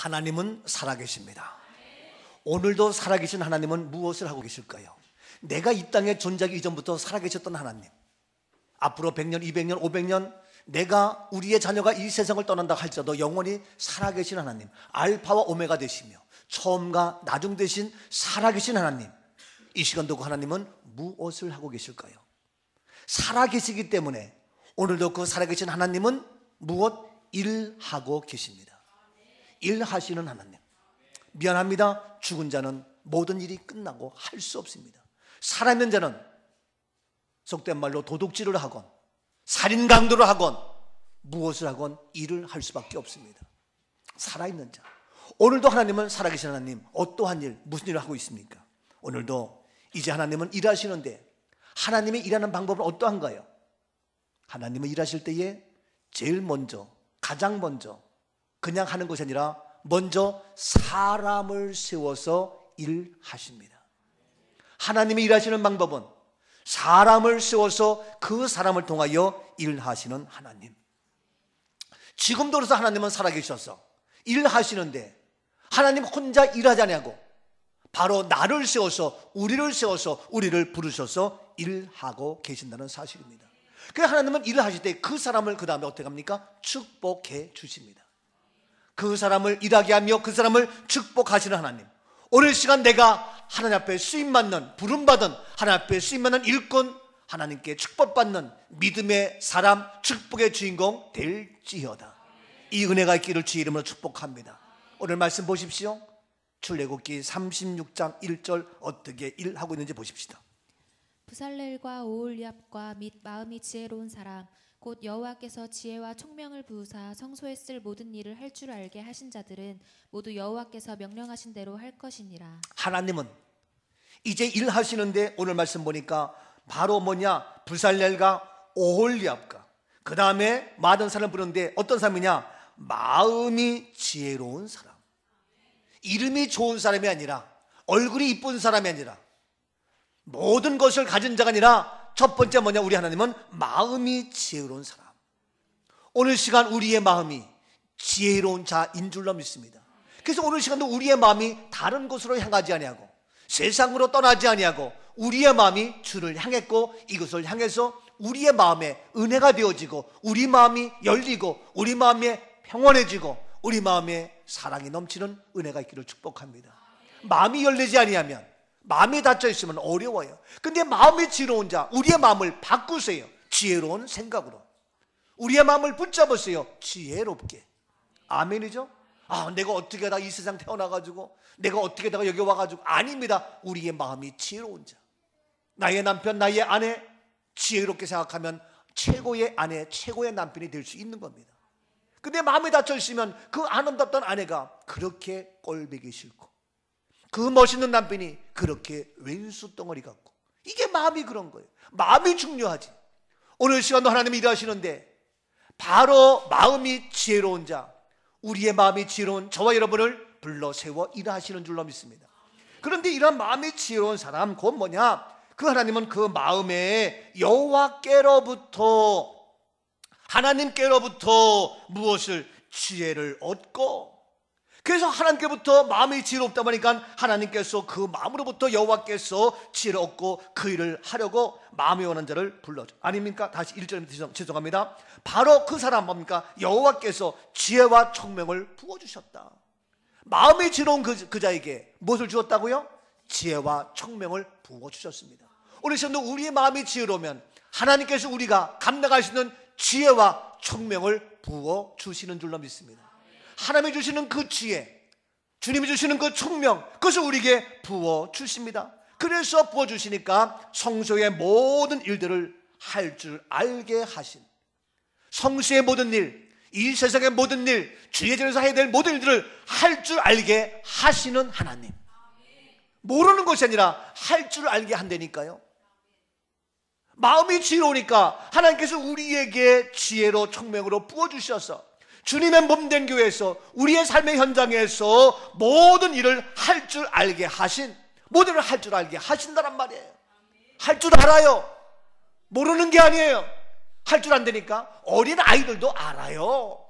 하나님은 살아계십니다. 오늘도 살아계신 하나님은 무엇을 하고 계실까요? 내가 이 땅에 존재하기 이전부터 살아계셨던 하나님, 앞으로 100년, 200년, 500년 내가 우리의 자녀가 이 세상을 떠난다 할지라도 영원히 살아계신 하나님, 알파와 오메가 되시며 처음과 나중 되신 살아계신 하나님, 이 시간도 그 하나님은 무엇을 하고 계실까요? 살아계시기 때문에 오늘도 그 살아계신 하나님은 무엇? 일하고 계십니다. 일하시는 하나님. 미안합니다. 죽은 자는 모든 일이 끝나고 할 수 없습니다. 살아있는 자는 속된 말로 도둑질을 하건 살인 강도를 하건 무엇을 하건 일을 할 수밖에 없습니다. 살아있는 자. 오늘도 하나님은 살아계신 하나님, 어떠한 일, 무슨 일을 하고 있습니까? 오늘도 이제 하나님은 일하시는데 하나님의 일하는 방법은 어떠한가요? 하나님은 일하실 때에 제일 먼저, 가장 먼저 그냥 하는 것이 아니라 먼저 사람을 세워서 일하십니다. 하나님이 일하시는 방법은 사람을 세워서 그 사람을 통하여 일하시는 하나님. 지금도 그래서 하나님은 살아계셔서 일하시는데 하나님 혼자 일하지 않냐고 바로 나를 세워서 우리를 부르셔서 일하고 계신다는 사실입니다. 그래서 하나님은 일을 하실 때 그 사람을 그 다음에 어떻게 합니까? 축복해 주십니다. 그 사람을 일하게 하며 그 사람을 축복하시는 하나님. 오늘 시간 내가 하나님 앞에 쓰임받는, 부름받은 하나님 앞에 쓰임받는 일꾼, 하나님께 축복받는 믿음의 사람, 축복의 주인공 될지어다. 이 은혜가 있기를 주의 이름으로 축복합니다. 오늘 말씀 보십시오. 출애굽기 36장 1절 어떻게 일하고 있는지 보십시다. 부살렐과 오홀리압과 및 마음이 지혜로운 사람 곧 여호와께서 지혜와 총명을 부으사 성소에 쓸 모든 일을 할 줄 알게 하신 자들은 모두 여호와께서 명령하신 대로 할 것이니라. 하나님은 이제 일하시는데 오늘 말씀 보니까 바로 뭐냐? 부살렐과 오홀리압과 그 다음에 많은 사람을 부르는데 어떤 사람이냐? 마음이 지혜로운 사람. 이름이 좋은 사람이 아니라 얼굴이 이쁜 사람이 아니라 모든 것을 가진 자가 아니라 첫 번째 뭐냐? 우리 하나님은 마음이 지혜로운 사람. 오늘 시간 우리의 마음이 지혜로운 자인 줄로 믿습니다. 그래서 오늘 시간도 우리의 마음이 다른 곳으로 향하지 아니하고 세상으로 떠나지 아니하고 우리의 마음이 주를 향했고 이것을 향해서 우리의 마음에 은혜가 되어지고 우리 마음이 열리고 우리 마음이 평온해지고 우리 마음에 사랑이 넘치는 은혜가 있기를 축복합니다. 마음이 열리지 아니하면, 마음이 닫혀 있으면 어려워요. 근데 마음이 지혜로운 자, 우리의 마음을 바꾸세요. 지혜로운 생각으로. 우리의 마음을 붙잡으세요. 지혜롭게. 아멘이죠? 내가 어떻게 하다가 이 세상 태어나가지고 내가 어떻게 하다가 여기 와가지고. 아닙니다. 우리의 마음이 지혜로운 자. 나의 남편, 나의 아내 지혜롭게 생각하면 최고의 아내, 최고의 남편이 될 수 있는 겁니다. 근데 마음이 닫혀 있으면 그 아름답던 아내가 그렇게 꼴보기 싫고 그 멋있는 남편이 그렇게 왼수 덩어리 같고, 이게 마음이 그런 거예요. 마음이 중요하지. 오늘 시간도 하나님이 일하시는데 바로 마음이 지혜로운 자, 우리의 마음이 지혜로운 저와 여러분을 불러 세워 일하시는 줄로 믿습니다. 그런데 이런 마음이 지혜로운 사람 곧 뭐냐? 그 하나님은 그 마음에 여호와께로부터, 하나님께로부터 무엇을? 지혜를 얻고, 그래서 하나님께부터 마음이 지혜롭다 보니까 하나님께서 그 마음으로부터 여호와께서 지혜를 얻고 그 일을 하려고 마음이 원하는 자를 불러줘. 아닙니까? 다시 1절입니다. 죄송합니다. 바로 그 사람 뭡니까? 여호와께서 지혜와 총명을 부어주셨다. 마음이 지혜로운 그 자에게 무엇을 주었다고요? 지혜와 총명을 부어주셨습니다. 오늘 시간도 우리의 마음이 지혜로우면 하나님께서 우리가 감당할 수 있는 지혜와 총명을 부어주시는 줄로 믿습니다. 하나님이 주시는 그 지혜, 주님이 주시는 그 총명, 그것을 우리에게 부어주십니다. 그래서 부어주시니까 성소의 모든 일들을 할 줄 알게 하신, 성수의 모든 일, 이 세상의 모든 일, 주의 전에서 해야 될 모든 일들을 할 줄 알게 하시는 하나님. 모르는 것이 아니라 할 줄 알게 한다니까요. 마음이 지혜로우니까 하나님께서 우리에게 지혜로 총명으로 부어주셔서 주님의 몸된 교회에서 우리의 삶의 현장에서 모든 일을 할 줄 알게 하신, 모든 일을 할 줄 알게 하신다란 말이에요. 할 줄 알아요. 모르는 게 아니에요. 할 줄 안되니까 어린 아이들도 알아요.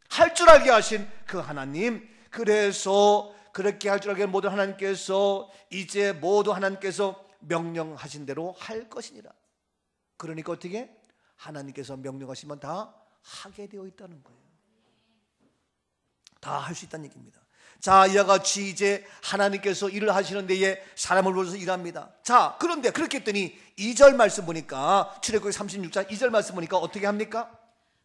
할 줄 알게 하신 그 하나님, 그래서 그렇게 할 줄 알게 모든 하나님께서 이제 모두 하나님께서 명령하신 대로 할 것이니라. 그러니까 어떻게? 하나님께서 명령하시면 다 하게 되어 있다는 거예요. 다 할 수 있다는 얘기입니다. 자, 이와 같이 이제 하나님께서 일을 하시는 데에 사람을 불러서 일합니다. 자, 그런데 그렇게 했더니 2절 말씀 보니까 출애굽기 36장 2절 말씀 보니까 어떻게 합니까?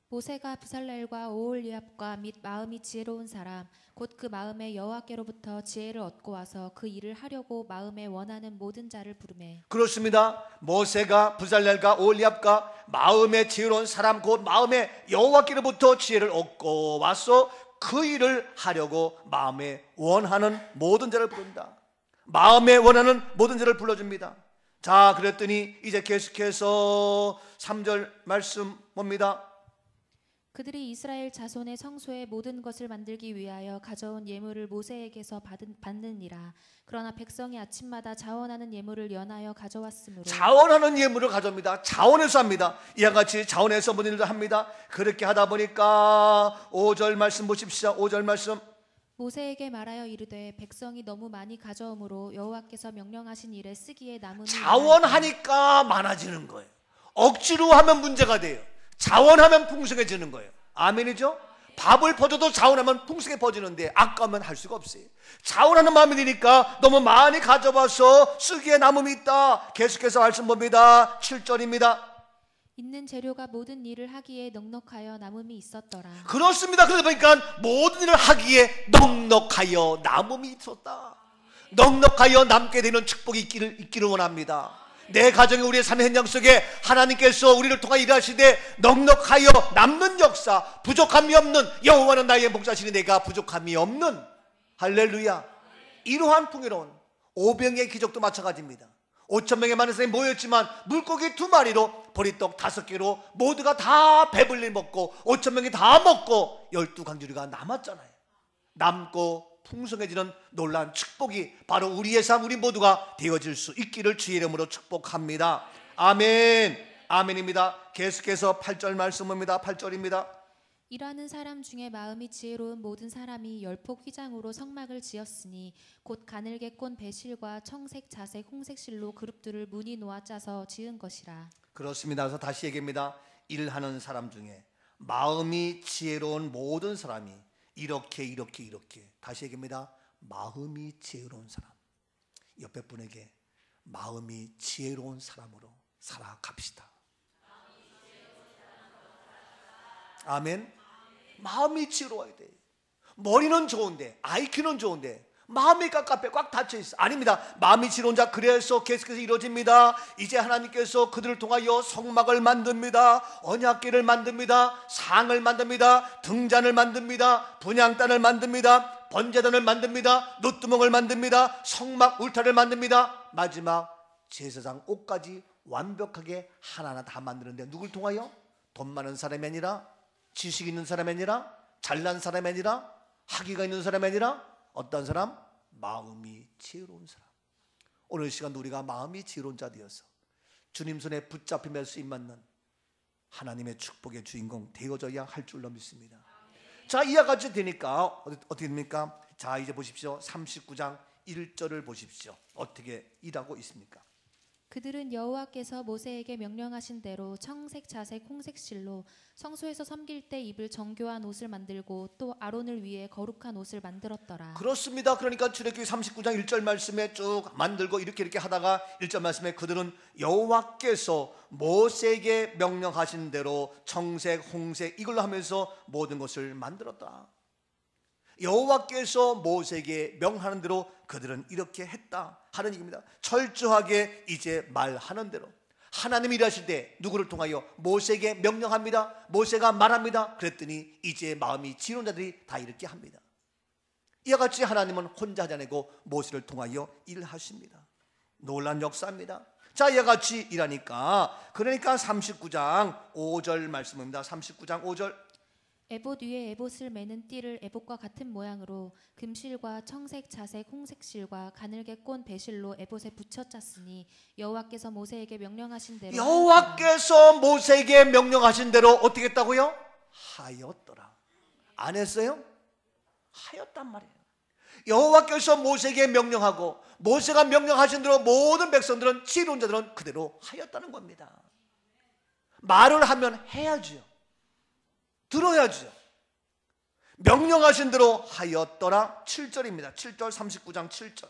모세가 부살렐과 오홀리압과 및 마음이 지혜로운 사람 곧 그 마음에 여호와께로부터 지혜를 얻고 와서 그 일을 하려고 마음에 원하는 모든 자를 부르매. 그렇습니다. 모세가 부살렐과 오홀리압과 마음에 지혜로운 사람 곧 마음에 여호와께로부터 지혜를 얻고 와서 그 일을 하려고 마음에 원하는 모든 자를 부른다. 마음에 원하는 모든 자를 불러줍니다. 자, 그랬더니 이제 계속해서 3절 말씀 봅니다. 그들이 이스라엘 자손의 성소의 모든 것을 만들기 위하여 가져온 예물을 모세에게서 받느니라. 그러나 백성이 아침마다 자원하는 예물을 연하여 가져왔으므로. 자원하는 예물을 가져옵니다. 자원해서 합니다. 이와 같이 자원해서 모든 일을 합니다. 그렇게 하다 보니까 5절 말씀 보십시오. 5절 말씀. 모세에게 말하여 이르되 백성이 너무 많이 가져오므로 여호와께서 명령하신 일에 쓰기에 남음이. 자원하니까 많아지는 거예요. 억지로 하면 문제가 돼요. 자원하면 풍성해지는 거예요. 아멘이죠? 밥을 퍼줘도 자원하면 풍성해 퍼지는데 아까우면 할 수가 없어요. 자원하는 마음이 드니까 너무 많이 가져와서 쓰기에 남음이 있다. 계속해서 말씀 봅니다. 7절입니다. 있는 재료가 모든 일을 하기에 넉넉하여 남음이 있었더라. 그렇습니다. 그러다 보니까 모든 일을 하기에 넉넉하여 남음이 있었다. 넉넉하여 남게 되는 축복이 있기를 원합니다. 내 가정에 우리의 삶의 현장 속에 하나님께서 우리를 통하여 일하시되 넉넉하여 남는 역사, 부족함이 없는, 여호와는 나의 목자시니 내가 부족함이 없는, 할렐루야. 이러한 풍요로운 오병의 기적도 마찬가지입니다. 5,000명의 많은 사람이 모였지만 물고기 2마리로 보리떡 5개로 모두가 다 배불리 먹고 5,000명이 다 먹고 12강주리가 남았잖아요. 남고 풍성해지는 놀라운 축복이 바로 우리의 삶, 우리 모두가 되어질 수 있기를 주의 이름으로 축복합니다. 아멘. 아멘입니다. 계속해서 8절 말씀입니다. 8절입니다. 일하는 사람 중에 마음이 지혜로운 모든 사람이 열폭 휘장으로 성막을 지었으니 곧 가늘게 꼰 배실과 청색, 자색, 홍색실로 그룹들을 무늬 놓아 짜서 지은 것이라. 그렇습니다. 그래서 다시 얘기합니다. 일하는 사람 중에 마음이 지혜로운 모든 사람이 이렇게 다시 얘기합니다. 마음이 지혜로운 사람. 옆에 분에게 마음이 지혜로운 사람으로 살아갑시다. 아멘. 마음이 지혜로워야 돼. 머리는 좋은데, IQ는 좋은데 마음이 깝깝해, 꽉 닫혀있어. 아닙니다. 마음이 지혜로운 자, 그래서 계속해서 이루어집니다. 이제 하나님께서 그들을 통하여 성막을 만듭니다. 언약궤를 만듭니다. 상을 만듭니다. 등잔을 만듭니다. 분향단을 만듭니다. 번제단을 만듭니다. 노뚜껑을 만듭니다. 성막 울타리를 만듭니다. 마지막 제사장 옷까지 완벽하게 하나하나 다 만드는데 누굴 통하여? 돈 많은 사람이 아니라, 지식 있는 사람이 아니라, 잘난 사람이 아니라, 학위가 있는 사람이 아니라 어떤 사람? 마음이 지혜로운 사람. 오늘 시간도 우리가 마음이 지혜로운 자 되어서 주님 손에 붙잡히며 쓰임받는 하나님의 축복의 주인공 되어져야 할 줄로 믿습니다. 자, 이와 같이 되니까 어떻게 됩니까? 자, 이제 보십시오. 39장 1절을 보십시오. 어떻게 일하고 있습니까? 그들은 여호와께서 모세에게 명령하신 대로 청색, 자색, 홍색 실로 성소에서 섬길 때 입을 정교한 옷을 만들고 또 아론을 위해 거룩한 옷을 만들었더라. 그렇습니다. 그러니까 출애굽기 39장 1절 말씀에 쭉 만들고 이렇게 하다가 1절 말씀에 그들은 여호와께서 모세에게 명령하신 대로 청색, 홍색 이걸로 하면서 모든 것을 만들었다. 여호와께서 모세에게 명하는 대로 그들은 이렇게 했다 하는 얘기입니다. 철저하게 이제 말하는 대로 하나님이 일하실 때 누구를 통하여? 모세에게 명령합니다. 모세가 말합니다. 그랬더니 이제 마음이 지혜로운 자들이 다 이렇게 합니다. 이와 같이 하나님은 혼자 하지 않고 모세를 통하여 일하십니다. 놀라운 역사입니다. 자, 이와 같이 일하니까 그러니까 39장 5절 말씀입니다. 39장 5절. 에봇 위에 에봇을 매는 띠를 에봇과 같은 모양으로 금실과 청색, 자색, 홍색 실과 가늘게 꼰 배실로 에봇에 붙여 짰으니 여호와께서 모세에게 명령하신 대로 여호와께서 모세에게 명령하신 대로 어떻게 했다고요? 하였더라. 안 했어요? 하였단 말이에요. 여호와께서 모세에게 명령하고 모세가 명령하신 대로 모든 백성들은, 지혜로운 자들은 그대로 하였다는 겁니다. 말을 하면 해야지요. 들어야지요. 명령하신 대로 하였더라. 7절입니다. 7절, 39장 7절.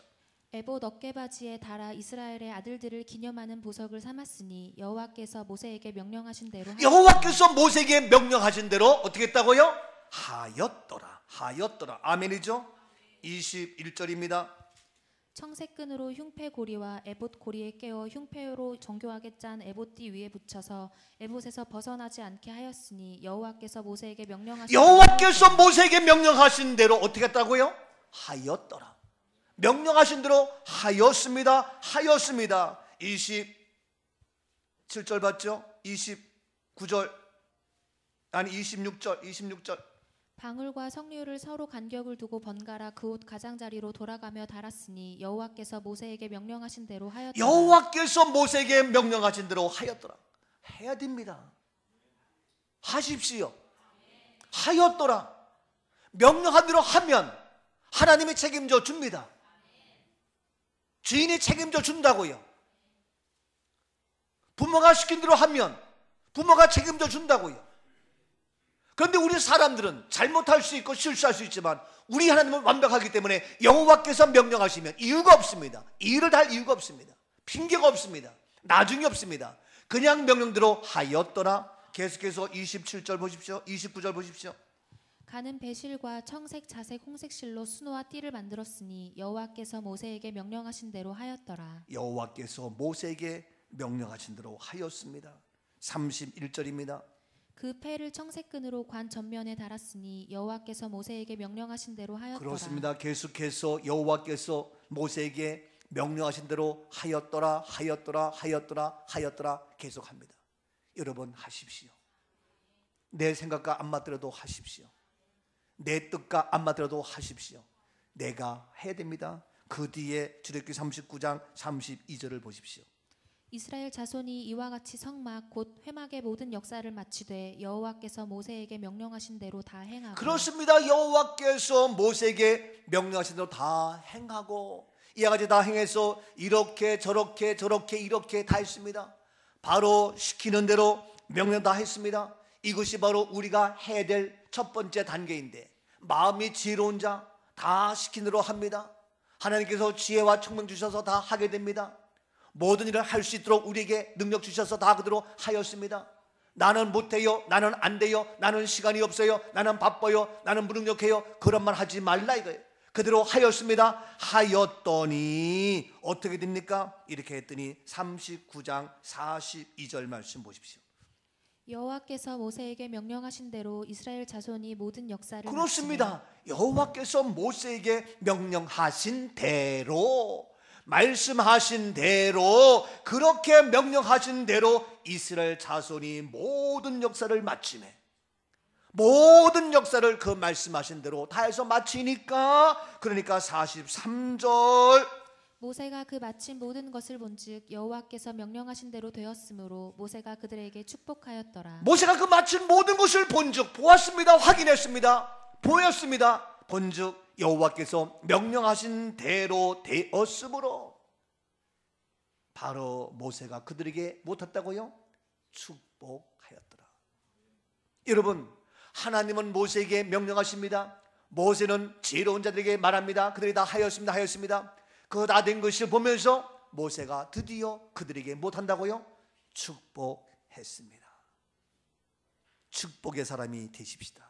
에봇 어깨바지에 달아 이스라엘의 아들들을 기념하는 보석을 삼았으니 여호와께서 모세에게 명령하신 대로 여호와께서 모세에게 명령하신 대로 어떻게 했다고요? 하였더라. 하였더라. 아멘이죠? 21절입니다. 청색끈으로 흉패 고리와 에봇 고리에 깨어 흉패로 정교하게 짠 에봇띠 위에 붙여서 에봇에서 벗어나지 않게 하였으니 여호와께서 모세에게 명령하신 대로 어떻게 했다고요? 하였더라. 명령하신 대로 하였습니다. 하였습니다. 27절 봤죠? 26절. 방울과 석류를 서로 간격을 두고 번갈아 그 옷 가장자리로 돌아가며 달았으니 여호와께서 모세에게 명령하신 대로 하였더라. 여호와께서 모세에게 명령하신 대로 하였더라. 해야 됩니다. 하십시오. 하였더라. 명령한 대로 하면 하나님이 책임져 줍니다. 주인이 책임져 준다고요. 부모가 시킨 대로 하면 부모가 책임져 준다고요. 그런데 우리 사람들은 잘못할 수 있고 실수할 수 있지만 우리 하나님은 완벽하기 때문에 여호와께서 명령하시면 이유가 없습니다. 이유를 달 이유가 없습니다. 핑계가 없습니다. 나중이 없습니다. 그냥 명령대로 하였더라. 계속해서 27절 보십시오. 29절 보십시오. 가는 배실과 청색, 자색, 홍색 실로 수노와 띠를 만들었으니 여호와께서 모세에게 명령하신 대로 하였더라. 여호와께서 모세에게 명령하신 대로 하였습니다. 31절입니다. 그 패를 청색끈으로 관 전면에 달았으니 여호와께서 모세에게 명령하신 대로 하였더라. 그렇습니다. 계속해서 여호와께서 모세에게 명령하신 대로 하였더라. 하였더라. 하였더라. 하였더라. 계속합니다. 여러분 하십시오. 내 생각과 안 맞더라도 하십시오. 내 뜻과 안 맞더라도 하십시오. 내가 해야 됩니다. 그 뒤에 출애굽기 39장 32절을 보십시오. 이스라엘 자손이 이와 같이 성막 곧 회막의 모든 역사를 마치되 여호와께서 모세에게 명령하신 대로 다 행하고. 그렇습니다. 여호와께서 모세에게 명령하신 대로 다 행하고 이와 같이 다 행해서 이렇게 저렇게 이렇게 다 했습니다. 바로 시키는 대로 명령 다 했습니다. 이것이 바로 우리가 해야 될 첫 번째 단계인데, 마음이 지혜로운 자 다 시킨 대로 합니다. 하나님께서 지혜와 총명 주셔서 다 하게 됩니다. 모든 일을 할 수 있도록 우리에게 능력 주셔서 다 그대로 하였습니다. 나는 못해요, 나는 안 돼요, 나는 시간이 없어요, 나는 바빠요, 나는 무능력해요, 그런 말 하지 말라 이거예요. 그대로 하였습니다. 하였더니 어떻게 됩니까? 이렇게 했더니 39장 42절 말씀 보십시오. 여호와께서 모세에게 명령하신 대로 이스라엘 자손이 모든 역사를 그렇습니다. 여호와께서 모세에게 명령하신 대로, 말씀하신 대로, 그렇게 명령하신 대로 이스라엘 자손이 모든 역사를 마치네. 모든 역사를 그 말씀하신 대로 다 해서 마치니까, 그러니까 43절 모세가 그 마친 모든 것을 본즉 여호와께서 명령하신 대로 되었으므로 모세가 그들에게 축복하였더라. 모세가 그 마친 모든 것을 본즉, 보았습니다. 확인했습니다. 보였습니다. 본즉 여호와께서 명령하신 대로 되었으므로 바로 모세가 그들에게 못했다고요? 축복하였더라. 여러분, 하나님은 모세에게 명령하십니다. 모세는 지혜로운 자들에게 말합니다. 그들이 다 하였습니다. 그거 다 된 것을 보면서 모세가 드디어 그들에게 못한다고요? 축복했습니다. 축복의 사람이 되십시다.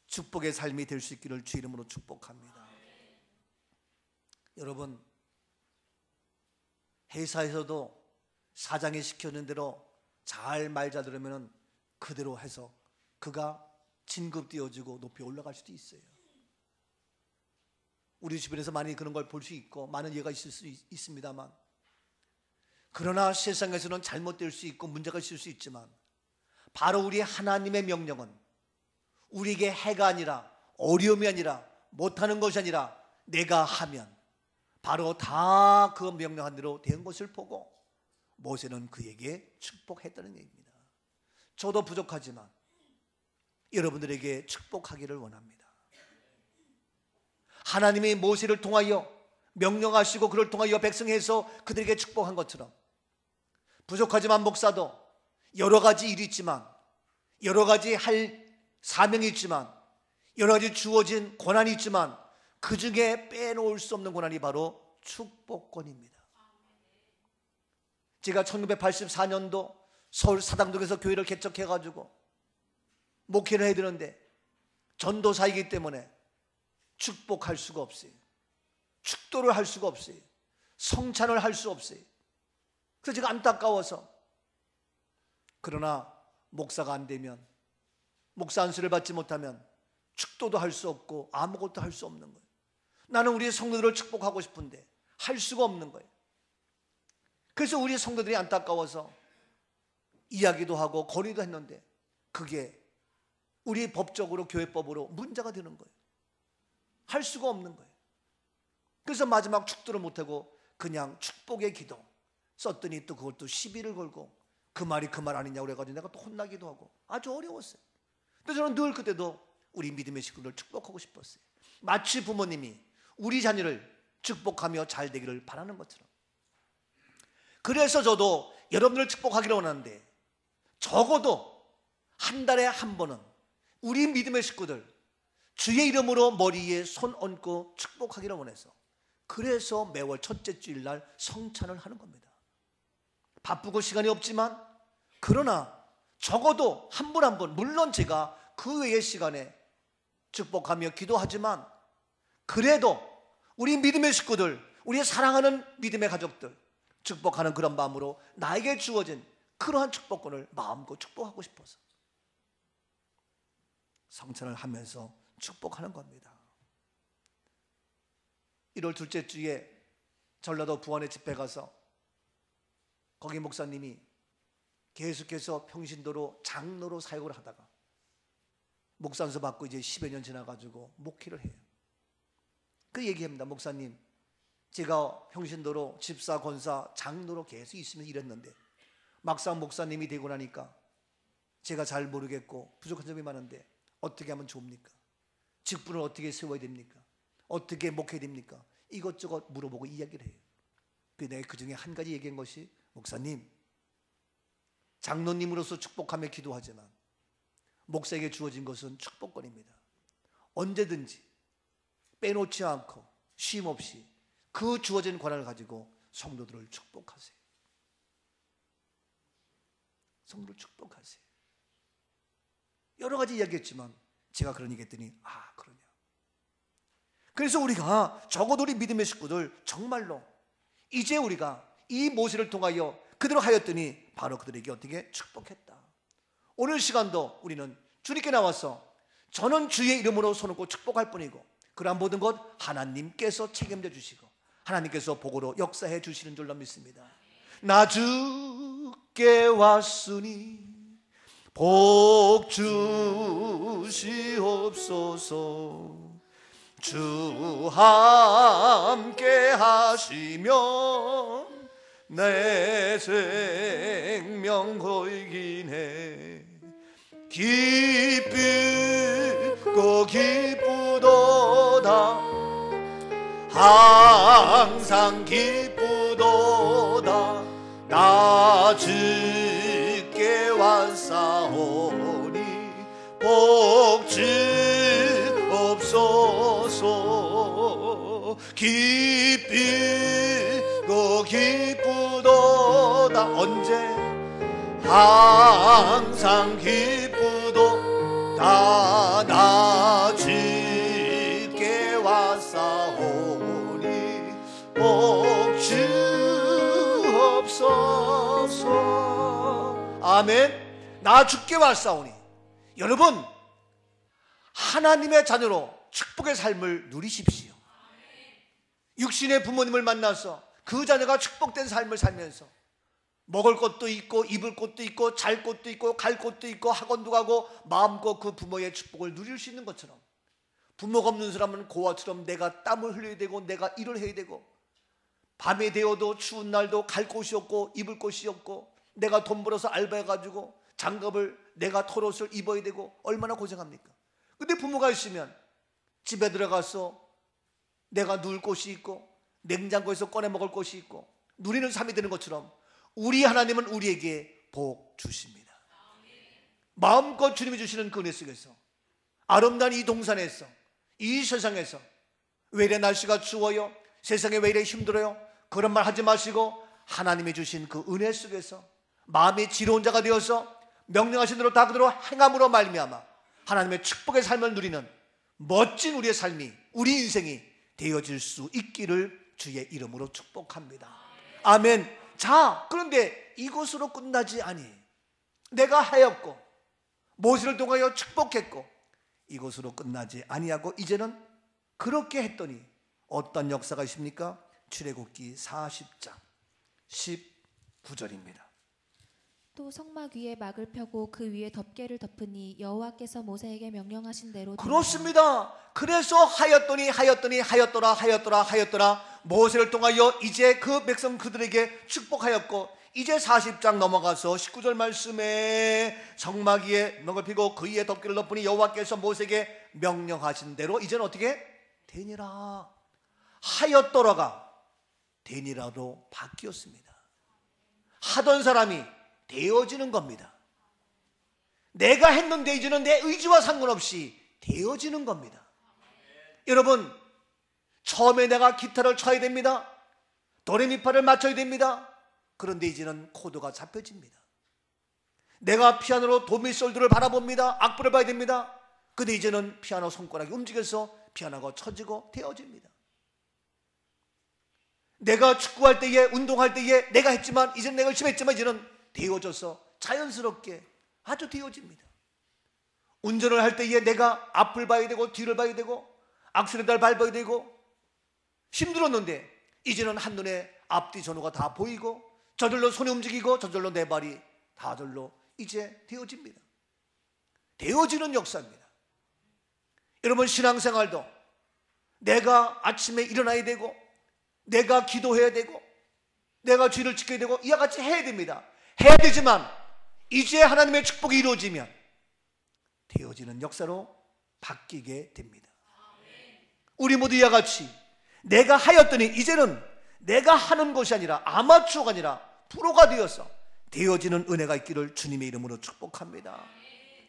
축복의 삶이 될 수 있기를 주 이름으로 축복합니다. 여러분, 회사에서도 사장이 시켜놓은 대로 잘 말 잘 들으면 그대로 해서 그가 진급되어지고 높이 올라갈 수도 있어요. 우리 주변에서 많이 그런 걸 볼 수 있고 많은 예가 있을 수 있습니다만, 그러나 세상에서는 잘못될 수 있고 문제가 있을 수 있지만 바로 우리 하나님의 명령은 우리에게 해가 아니라, 어려움이 아니라, 못하는 것이 아니라 내가 하면 바로 다 그 명령한 대로 된 것을 보고 모세는 그에게 축복했다는 얘기입니다. 저도 부족하지만 여러분들에게 축복하기를 원합니다. 하나님이 모세를 통하여 명령하시고 그를 통하여 백성에서 그들에게 축복한 것처럼 부족하지만 목사도 여러 가지 일이 있지만, 여러 가지 할 사명이 있지만, 여러 가지 주어진 고난이 있지만 그 중에 빼놓을 수 없는 고난이 바로 축복권입니다. 제가 1984년도 서울 사당동에서 교회를 개척해가지고 목회를 해야 되는데 전도사이기 때문에 축복할 수가 없어요. 축도를 할 수가 없어요. 성찬을 할 수 없어요. 그래서 제가 안타까워서, 그러나 목사가 안 되면, 목사 안수를 받지 못하면 축도도 할 수 없고 아무것도 할 수 없는 거예요. 나는 우리 성도들을 축복하고 싶은데 할 수가 없는 거예요. 그래서 우리 성도들이 안타까워서 이야기도 하고 건의도 했는데 그게 우리 법적으로, 교회법으로 문제가 되는 거예요. 할 수가 없는 거예요. 그래서 마지막 축도를 못하고 그냥 축복의 기도 썼더니 또 그것도 시비를 걸고 그 말이 그 말 아니냐고 그래가지고 내가 또 혼나기도 하고 아주 어려웠어요. 근데 저는 늘 그때도 우리 믿음의 식구들 축복하고 싶었어요. 마치 부모님이 우리 자녀를 축복하며 잘 되기를 바라는 것처럼. 그래서 저도 여러분을 축복하기를 원하는데 적어도 한 달에 한 번은 우리 믿음의 식구들 주의 이름으로 머리에 손 얹고 축복하기를 원해서, 그래서 매월 첫째 주일날 성찬을 하는 겁니다. 바쁘고 시간이 없지만, 그러나 적어도 한 분 한 분, 물론 제가 그 외의 시간에 축복하며 기도하지만 그래도 우리 믿음의 식구들, 우리 사랑하는 믿음의 가족들 축복하는 그런 마음으로 나에게 주어진 그러한 축복권을 마음껏 축복하고 싶어서 성찬을 하면서 축복하는 겁니다. 1월 둘째 주에 전라도 부안의 집회 가서 거기 목사님이 계속해서 평신도로 장로로 사역을 하다가 목사안수 받고 이제 10여 년 지나가지고 목회를 해요. 그 얘기합니다. 목사님, 제가 평신도로 집사, 권사, 장로로 계속 있으면서 일했는데 막상 목사님이 되고 나니까 제가 잘 모르겠고 부족한 점이 많은데 어떻게 하면 좋습니까? 직분을 어떻게 세워야 됩니까? 어떻게 목해야 됩니까? 이것저것 물어보고 이야기를 해요. 내가 그 중에 한 가지 얘기한 것이, 목사님, 장로님으로서 축복하며 기도하지만 목사에게 주어진 것은 축복권입니다. 언제든지 빼놓지 않고 쉼 없이 그 주어진 권한을 가지고 성도들을 축복하세요. 성도를 축복하세요. 여러 가지 이야기했지만 제가 그런 얘기 했더니 그러냐. 그래서 우리가 적어도 우리 믿음의 식구들 정말로 이제 우리가 이 모세를 통하여 그대로 하였더니 바로 그들에게 어떻게 축복했다. 오늘 시간도 우리는 주님께 나와서 저는 주의 이름으로 손을 축복할 뿐이고 그러한 모든 것 하나님께서 책임져 주시고 하나님께서 복으로 역사해 주시는 줄로 믿습니다. 나 주께 왔으니 복 주시옵소서. 주 함께 하시면 내 생명 고이긴 해. 기쁘고 기쁘도다 항상 기쁘도다. 나 주께 왔사오니 복 주옵소서. 기쁘고 기쁘도다. 언제? 항상 기쁘도다. 나 주께 왔사오니 복 주옵소서. 아멘. 나 주께 왔사오니. 여러분, 하나님의 자녀로 축복의 삶을 누리십시오. 육신의 부모님을 만나서 그 자녀가 축복된 삶을 살면서 먹을 것도 있고 입을 것도 있고 잘 것도 있고 갈 것도 있고 학원도 가고 마음껏 그 부모의 축복을 누릴 수 있는 것처럼, 부모가 없는 사람은 고아처럼 내가 땀을 흘려야 되고 내가 일을 해야 되고 밤이 되어도 추운 날도 갈 곳이 없고 입을 곳이 없고 내가 돈 벌어서 알바해가지고 장갑을 내가 털옷을 입어야 되고 얼마나 고생합니까? 근데 부모가 있으면 집에 들어가서 내가 누울 곳이 있고 냉장고에서 꺼내 먹을 곳이 있고 누리는 삶이 되는 것처럼 우리 하나님은 우리에게 복 주십니다. 마음껏 주님이 주시는 그 은혜 속에서 아름다운 이 동산에서 이 세상에서 왜 이래 날씨가 추워요? 세상에 왜 이래 힘들어요? 그런 말 하지 마시고 하나님이 주신 그 은혜 속에서 마음이 지혜로운 자가 되어서 명령하신 대로 다 그대로 행함으로 말미암아 하나님의 축복의 삶을 누리는 멋진 우리의 삶이, 우리 인생이 되어질 수 있기를 주의 이름으로 축복합니다. 아멘. 자, 그런데 이것으로 끝나지 아니. 내가 하였고 모세를 통하여 축복했고 이것으로 끝나지 아니하고 이제는 그렇게 했더니 어떤 역사가 있습니까? 출애굽기 40장 19절입니다. 또 성막 위에 막을 펴고 그 위에 덮개를 덮으니 여호와께서 모세에게 명령하신 대로 그렇습니다. 그래서 하였더라 모세를 통하여 이제 그 백성 그들에게 축복하였고 이제 40장 넘어가서 19절 말씀에 성막 위에 막을 펴고 그 위에 덮개를 덮으니 여호와께서 모세에게 명령하신 대로 이제는 어떻게 되니라. 하였더라가 되니라로 바뀌었습니다. 하던 사람이 되어지는 겁니다. 내가 했는데 이제는 내 의지와 상관없이 되어지는 겁니다. 여러분, 처음에 내가 기타를 쳐야 됩니다. 도레미파를 맞춰야 됩니다. 그런데 이제는 코드가 잡혀집니다. 내가 피아노로 도미솔도를 바라봅니다. 악보를 봐야 됩니다. 근데 이제는 피아노 손가락이 움직여서 피아노가 쳐지고 되어집니다. 내가 축구할 때에, 운동할 때에 내가 했지만 이제는 내가 열심히 했지만 이제는 되어져서 자연스럽게 아주 되어집니다. 운전을 할 때에 내가 앞을 봐야 되고 뒤를 봐야 되고 악셀레터를 밟아야 되고 힘들었는데 이제는 한눈에 앞뒤 전후가 다 보이고 저절로 손이 움직이고 저절로 내 발이 다절로 이제 되어집니다. 되어지는 역사입니다. 여러분, 신앙생활도 내가 아침에 일어나야 되고 내가 기도해야 되고 내가 주의를 지켜야 되고 이와 같이 해야 됩니다. 해야 되지만 이제 하나님의 축복이 이루어지면 되어지는 역사로 바뀌게 됩니다. 우리 모두 이와 같이 내가 하였더니 이제는 내가 하는 것이 아니라 아마추어가 아니라 프로가 되어서 되어지는 은혜가 있기를 주님의 이름으로 축복합니다.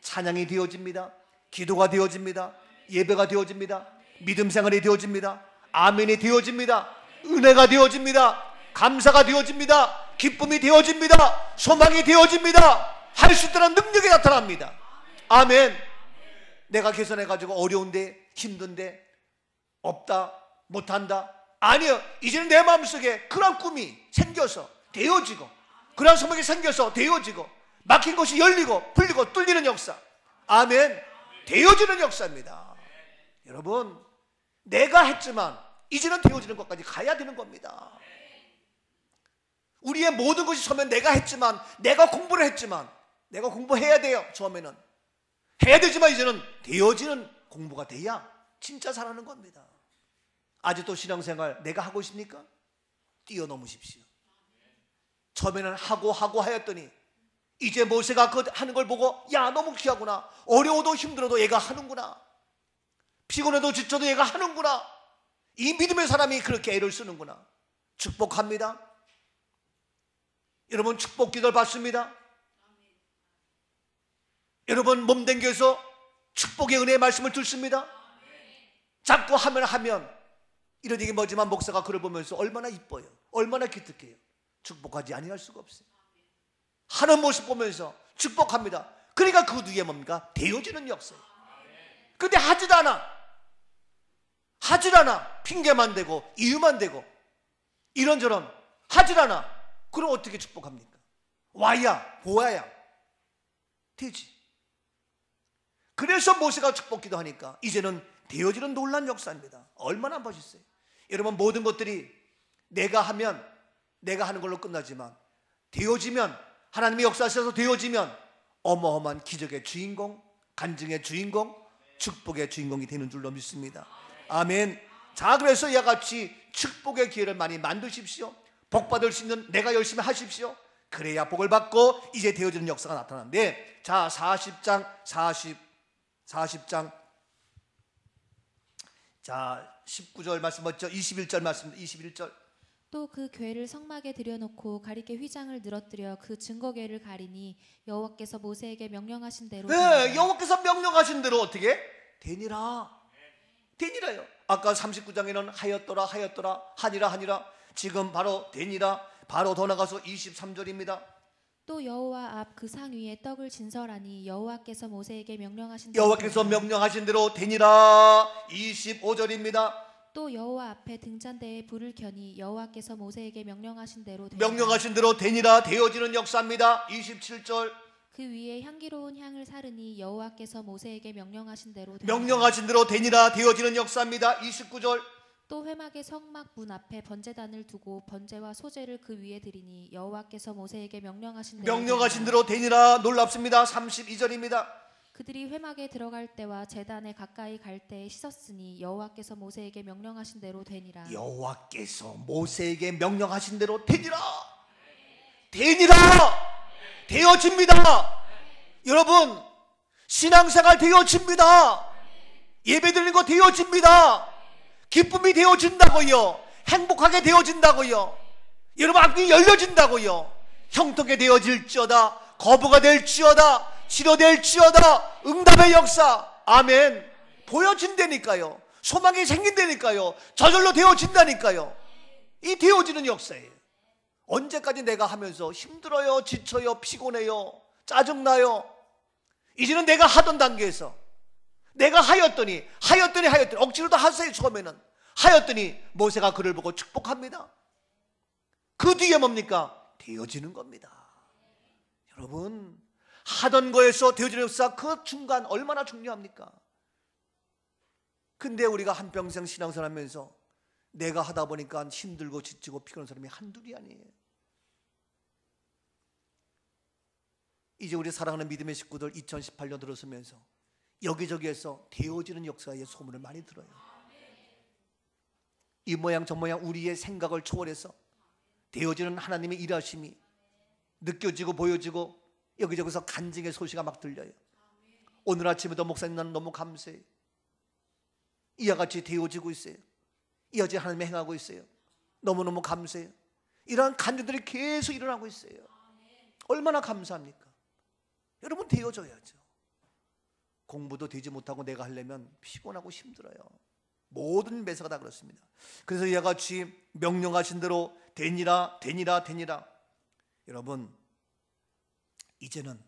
찬양이 되어집니다. 기도가 되어집니다. 예배가 되어집니다. 믿음 생활이 되어집니다. 아멘이 되어집니다. 은혜가 되어집니다. 감사가 되어집니다. 기쁨이 되어집니다. 소망이 되어집니다. 할 수 있다는 능력이 나타납니다. 아멘. 내가 계산해가지고 어려운데 힘든데 없다 못한다 아니요, 이제는 내 마음속에 그런 꿈이 생겨서 되어지고 그런 소망이 생겨서 되어지고 막힌 것이 열리고 풀리고 뚫리는 역사. 아멘. 되어지는 역사입니다. 여러분, 내가 했지만 이제는 되어지는 것까지 가야 되는 겁니다. 우리의 모든 것이 처음엔 내가 했지만 내가 공부를 했지만 내가 공부해야 돼요. 처음에는 해야 되지만 이제는 되어지는 공부가 돼야 진짜 잘하는 겁니다. 아직도 신앙생활 내가 하고 있습니까? 뛰어넘으십시오. 처음에는 하고 하였더니 이제 모세가 그 하는 걸 보고 야, 너무 귀하구나. 어려워도 힘들어도 얘가 하는구나. 피곤해도 지쳐도 얘가 하는구나. 이 믿음의 사람이 그렇게 애를 쓰는구나. 축복합니다. 여러분, 축복 기도를 받습니다. 여러분, 몸 댕겨서 축복의 은혜의 말씀을 듣습니다. 자꾸 하면 이런 얘기 뭐지만 목사가 그걸 보면서 얼마나 이뻐요. 얼마나 기특해요. 축복하지 아니할 수가 없어요. 하는 모습 보면서 축복합니다. 그러니까 그 뒤에 뭡니까? 되어지는 역사예요. 근데 하지도 않아. 핑계만 대고 이유만 대고 이런저런 하질 않아. 그럼 어떻게 축복합니까? 와야 보아야 되지. 그래서 모세가 축복 기도하니까 이제는 되어지는 놀라운 역사입니다. 얼마나 멋있어요. 여러분, 모든 것들이 내가 하면 내가 하는 걸로 끝나지만 되어지면, 하나님의 역사하셔서 되어지면 어마어마한 기적의 주인공, 간증의 주인공, 축복의 주인공이 되는 줄로 믿습니다. 아멘. 자, 그래서 이와 같이 축복의 기회를 많이 만드십시오. 복 받을 수 있는 내가 열심히 하십시오. 그래야 복을 받고 이제 되어지는 역사가 나타나는데, 자, 40장 자, 19절 말씀 맞죠? 21절 말씀입니다. 21절. 또 그 궤를 성막에 들여놓고 가리개 휘장을 늘어뜨려 그 증거궤를 가리니 여호와께서 모세에게 명령하신 대로 네, 여호와께서 명령하신 대로 어떻게? 되니라. 되니라요. 아까 39장에는 하였더라 하였더라 하니라 하니라. 지금 바로 되니라. 바로 더 나가서 23절입니다. 또 여호와 앞 그 상 위에 떡을 진설하니 여호와께서 모세에게 명령하신 대로 여호와께서 명령하신 대로 되니라. 25절입니다. 또 여호와 앞에 등잔대에 불을 켜니 여호와께서 모세에게 명령하신 대로 명령하신 대로 되니라. 되어지는 역사입니다. 27절. 그 위에 향기로운 향을 사르니 여호와께서 모세에게 명령하신 대로 명령하신 대로 되니라. 되어지는 역사입니다. 29절. 또 회막의 성막 문 앞에 번제단을 두고 번제와 소제를 그 위에 드리니 여호와께서 모세에게 명령하신 대로 되니라. 놀랍습니다. 32절입니다. 그들이 회막에 들어갈 때와 제단에 가까이 갈 때에 씻었으니 여호와께서 모세에게 명령하신 대로 되니라. 여호와께서 모세에게 명령하신 대로 되니라. 되니라. 되어집니다. 여러분, 신앙생활 되어집니다. 예배드리는 거 되어집니다. 기쁨이 되어진다고요. 행복하게 되어진다고요. 여러분 앞이 열려진다고요. 형통하게 되어질지어다. 거부가 될지어다. 치료될지어다. 응답의 역사. 아멘. 보여진다니까요. 소망이 생긴다니까요. 저절로 되어진다니까요. 이 되어지는 역사예요. 언제까지 내가 하면서 힘들어요, 지쳐요, 피곤해요, 짜증나요. 이제는 내가 하던 단계에서 내가 하였더니 억지로도 하세요. 처음에는 하였더니 모세가 그를 보고 축복합니다. 그 뒤에 뭡니까? 되어지는 겁니다. 여러분, 하던 거에서 되어지는 역사, 그 중간 얼마나 중요합니까? 근데 우리가 한평생 신앙생활 하면서 내가 하다 보니까 힘들고 지치고 피곤한 사람이 한둘이 아니에요. 이제 우리 사랑하는 믿음의 식구들 2018년 들어서면서 여기저기에서 되어지는 역사의 소문을 많이 들어요. 이 모양 저 모양 우리의 생각을 초월해서 되어지는 하나님의 일하심이 느껴지고 보여지고 여기저기서 간증의 소식이 막 들려요. 오늘 아침에도 목사님 나는 너무 감사해요. 이와 같이 되어지고 있어요. 이와 같이 하나님이 행하고 있어요. 너무너무 감사해요. 이러한 간증들이 계속 일어나고 있어요. 얼마나 감사합니까? 여러분, 되어져야죠. 공부도 되지 못하고 내가 하려면 피곤하고 힘들어요. 모든 매사가 다 그렇습니다. 그래서 이와 같이 명령하신 대로 되니라 되니라 되니라. 여러분, 이제는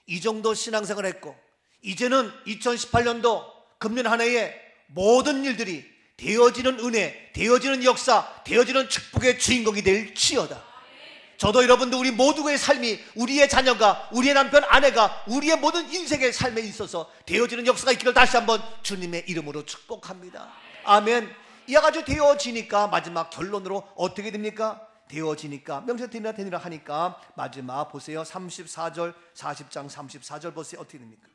이 정도 신앙생활 했고 이제는 2018년도 금년 한 해에 모든 일들이 되어지는 은혜, 되어지는 역사, 되어지는 축복의 주인공이 될지어다. 저도 여러분도 우리 모두의 삶이, 우리의 자녀가, 우리의 남편, 아내가, 우리의 모든 인생의 삶에 있어서 되어지는 역사가 있기를 다시 한번 주님의 이름으로 축복합니다. 아멘. 이와 같이 되어지니까 마지막 결론으로 어떻게 됩니까? 되어지니까 명세 되니라 하니까 마지막 보세요. 34절 40장 34절 보세요. 어떻게 됩니까?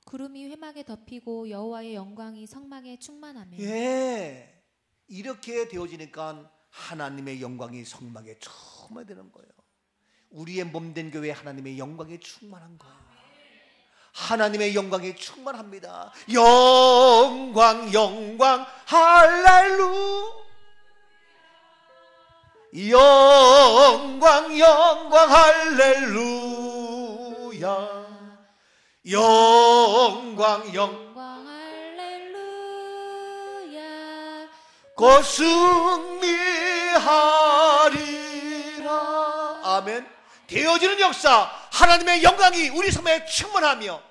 구름이 회막에 덮이고 여호와의 영광이 성막에 충만하며. 예, 이렇게 되어지니까 하나님의 영광이 성막에 충만되는 거예요. 우리의 몸된 교회에 하나님의 영광이 충만한 거예요. 하나님의 영광이 충만합니다. 영광 영광 할렐루야. 영광 영광 할렐루야. 영광 영광 할렐루야. 곧 승리하리라. 아멘. 되어지는 역사, 하나님의 영광이 우리 삶에 충만하며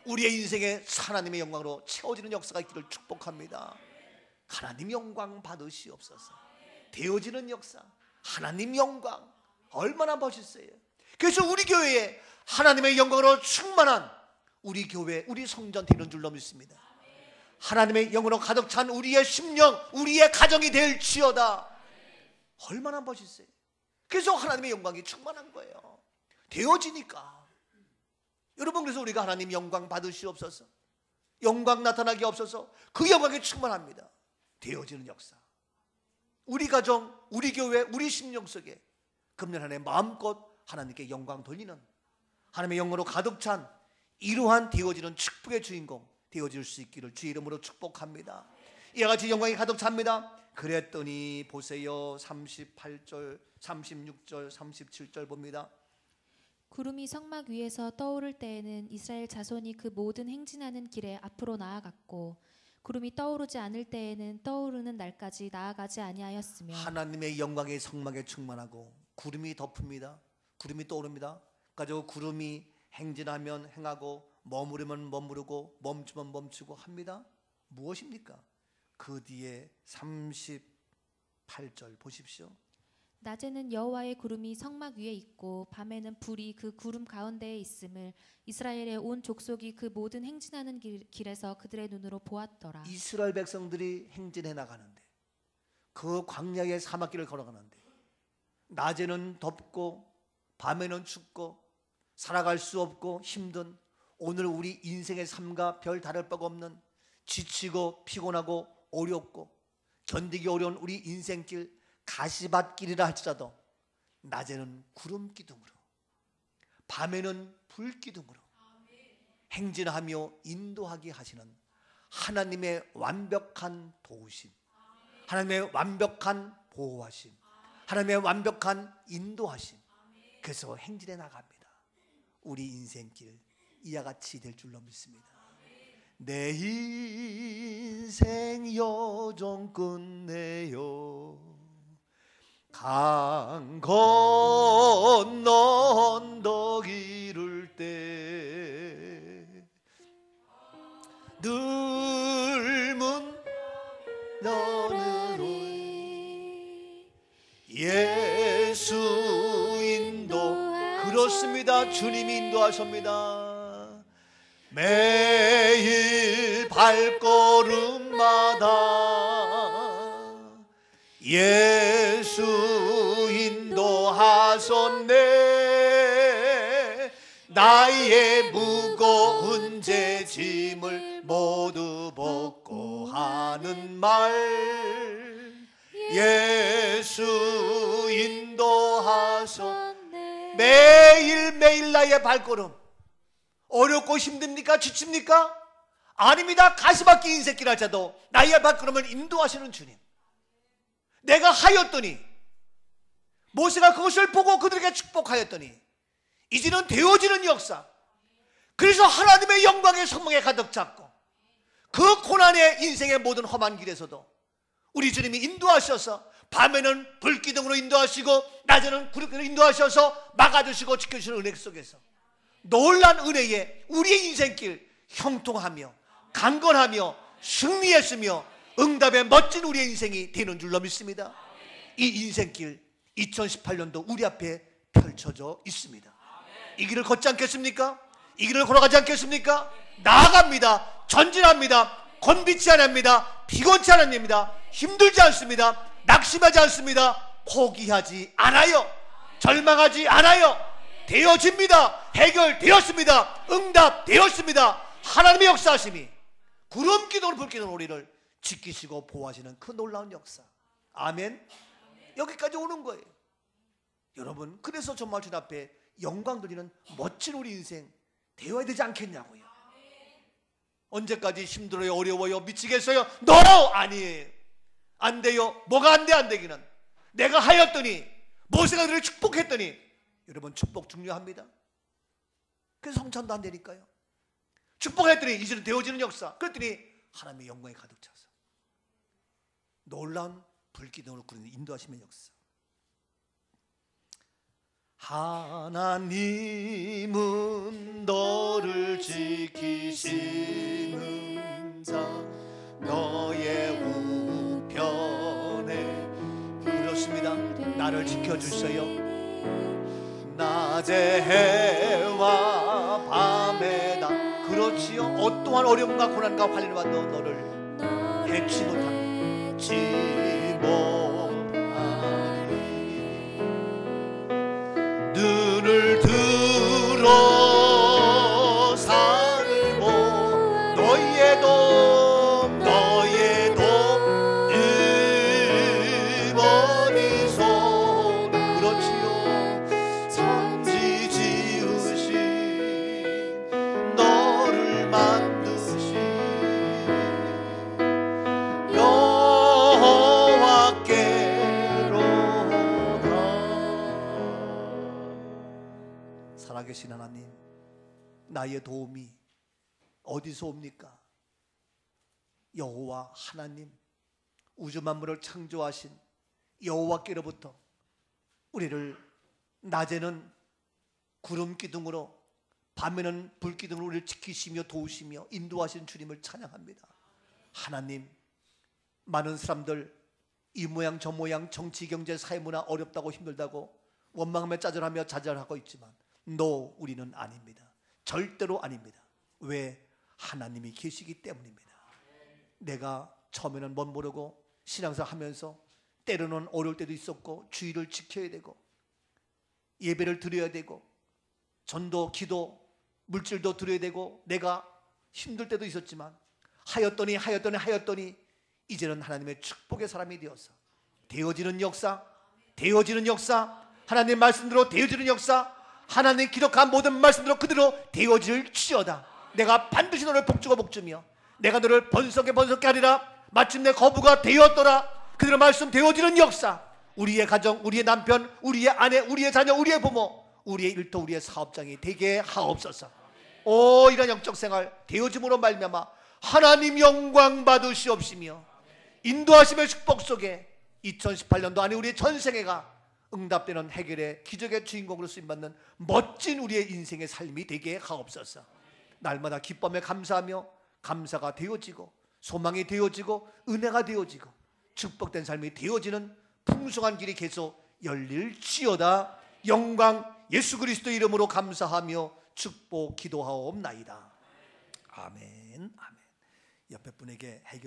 우리의 인생에 하나님의 영광으로 채워지는 역사가 있기를 축복합니다. 하나님 영광 받으시옵소서. 되어지는 역사, 하나님 영광 얼마나 멋있어요. 그래서 우리 교회에 하나님의 영광으로 충만한 우리 교회, 우리 성전 되는 줄로 믿습니다. 하나님의 영으로 가득 찬 우리의 심령, 우리의 가정이 될지어다. 얼마나 멋있어요. 그래서 하나님의 영광이 충만한 거예요. 되어지니까. 여러분, 그래서 우리가 하나님 영광 받으시옵소서. 영광 나타나게 없어서 그 영광이 충만합니다. 되어지는 역사. 우리 가정, 우리 교회, 우리 심령 속에 금년 한 해 마음껏 하나님께 영광 돌리는, 하나님의 영광으로 가득 찬 이러한 되어지는 축복의 주인공 되어질 수 있기를 주의 이름으로 축복합니다. 이와 같이 영광이 가득 찹니다. 그랬더니 보세요, 38절, 36절, 37절 봅니다. 구름이 성막 위에서 떠오를 때에는 이스라엘 자손이 그 모든 행진하는 길에 앞으로 나아갔고 구름이 떠오르지 않을 때에는 떠오르는 날까지 나아가지 아니하였으며. 하나님의 영광의 성막에 충만하고 구름이 덮습니다. 구름이 떠오릅니다. 가지고 구름이 행진하면 행하고 머무르면 머무르고 멈추면 멈추고 합니다. 무엇입니까? 그 뒤에 38절 보십시오. 낮에는 여호와의 구름이 성막 위에 있고 밤에는 불이 그 구름 가운데에 있음을 이스라엘의 온 족속이 그 모든 행진하는 길에서 그들의 눈으로 보았더라. 이스라엘 백성들이 행진해 나가는데, 그 광야의 사막길을 걸어가는데 낮에는 덥고 밤에는 춥고 살아갈 수 없고 힘든 오늘 우리 인생의 삶과 별 다를 바가 없는 지치고 피곤하고 어렵고 견디기 어려운 우리 인생길 가시밭길이라 할지라도 낮에는 구름 기둥으로 밤에는 불 기둥으로 행진하며 인도하게 하시는 하나님의 완벽한 도우심, 하나님의 완벽한 보호하심, 하나님의 완벽한 인도하심, 그래서 행진해 나갑니다. 우리 인생길 이와 같이 될 줄로 믿습니다. 내 인생 여정 끝내요 강 건너 언덕 이룰 때 늙은 너는 예수 인도. 그렇습니다. 주님이 인도하십니다. 매일 발걸음마다 예수 인도하셨네. 나의 무거운 죄짐을 모두 벗고 하는 말 예수 인도하셨네. 매일매일 나의 발걸음 어렵고 힘듭니까? 지칩니까? 아닙니다. 가시밭길 인생길 할지라도 나의 발걸음을 인도하시는 주님. 내가 하였더니 모세가 그것을 보고 그들에게 축복하였더니 이제는 되어지는 역사. 그래서 하나님의 영광의 성막에 가득 찼고 그 고난의 인생의 모든 험한 길에서도 우리 주님이 인도하셔서 밤에는 불기둥으로 인도하시고 낮에는 구름으로 인도하셔서 막아주시고 지켜주시는 은혜 속에서 놀란 은혜에 우리의 인생길 형통하며 강건하며 승리했으며 응답의 멋진 우리의 인생이 되는 줄로 믿습니다. 이 인생길 2018년도 우리 앞에 펼쳐져 있습니다. 이 길을 걷지 않겠습니까? 이 길을 걸어가지 않겠습니까? 나아갑니다. 전진합니다. 곤비치 않습니다. 피곤치 않습니다. 힘들지 않습니다. 낙심하지 않습니다. 포기하지 않아요. 절망하지 않아요. 되어집니다. 해결되었습니다. 응답되었습니다. 하나님의 역사하심이 구름 기둥으로 불 기둥으로 우리를 지키시고 보호하시는 그 놀라운 역사. 아멘. 여기까지 오는 거예요. 여러분, 그래서 정말 주님 앞에 영광 돌리는 멋진 우리 인생 되어야 되지 않겠냐고요. 언제까지 힘들어요, 어려워요, 미치겠어요? No! 아니에요. 안 돼요. 뭐가 안 돼? 안 되기는 내가 하였더니 모세가 그들을 축복했더니. 여러분, 축복 중요합니다. 그래서 성찬도 안 되니까요. 축복했더니 이제는 되어지는 역사. 그랬더니 하나님의 영광이 가득 차서 놀라운 불기둥으로 그리는 인도하심의 역사. 하나님은 너를 지키시는 자 너의 우편에. 그렇습니다. 나를 지켜주세요. 낮에 해와 밤에 나. 그렇지요. 어떠한 어려움과 고난과 환란을 받도 너를 해치 못하니 눈을 들어 산을 보 너의 돕 어머니소. 그렇지요. 천지 지으신 너를 만드신 살아계신 하나님, 나의 도움이 어디서 옵니까? 여호와 하나님, 우주 만물을 창조하신 여호와께로부터 우리를 낮에는 구름 기둥으로, 밤에는 불 기둥으로 우리를 지키시며 도우시며 인도하신 주님을 찬양합니다. 하나님, 많은 사람들 이 모양 저 모양 정치 경제 사회 문화 어렵다고 힘들다고 원망하며 짜증하며 자잘하고 있지만 우리는 아닙니다. 절대로 아닙니다. 왜? 하나님이 계시기 때문입니다. 내가 처음에는 멋 모르고 신앙생활 하면서 때로는 어려울 때도 있었고 주의를 지켜야 되고 예배를 드려야 되고 전도, 기도, 물질도 드려야 되고 내가 힘들 때도 있었지만 하였더니 이제는 하나님의 축복의 사람이 되어서 되어지는 역사, 하나님 말씀대로 되어지는 역사, 하나님 기록한 모든 말씀대로 그대로 되어질지어다. 내가 반드시 너를 복주며 내가 너를 번성케 하리라. 마침내 거부가 되었더라. 그대로 말씀 되어지는 역사, 우리의 가정, 우리의 남편, 우리의 아내, 우리의 자녀, 우리의 부모, 우리의 일터, 우리의 사업장이 되게 하옵소서. 이런 영적 생활 되어짐으로 말미암아 하나님 영광 받으시옵시며 인도하심의 축복 속에 2018년도 안에 우리의 전생애가 응답되는 해결의 기적의 주인공으로 쓰임받는 멋진 우리의 인생의 삶이 되게 하옵소서. 날마다 기쁨에 감사하며 감사가 되어지고 소망이 되어지고 은혜가 되어지고 축복된 삶이 되어지는 풍성한 길이 계속 열릴지어다. 영광 예수 그리스도 이름으로 감사하며 축복 기도하옵나이다. 아멘. 옆에 분에게 해결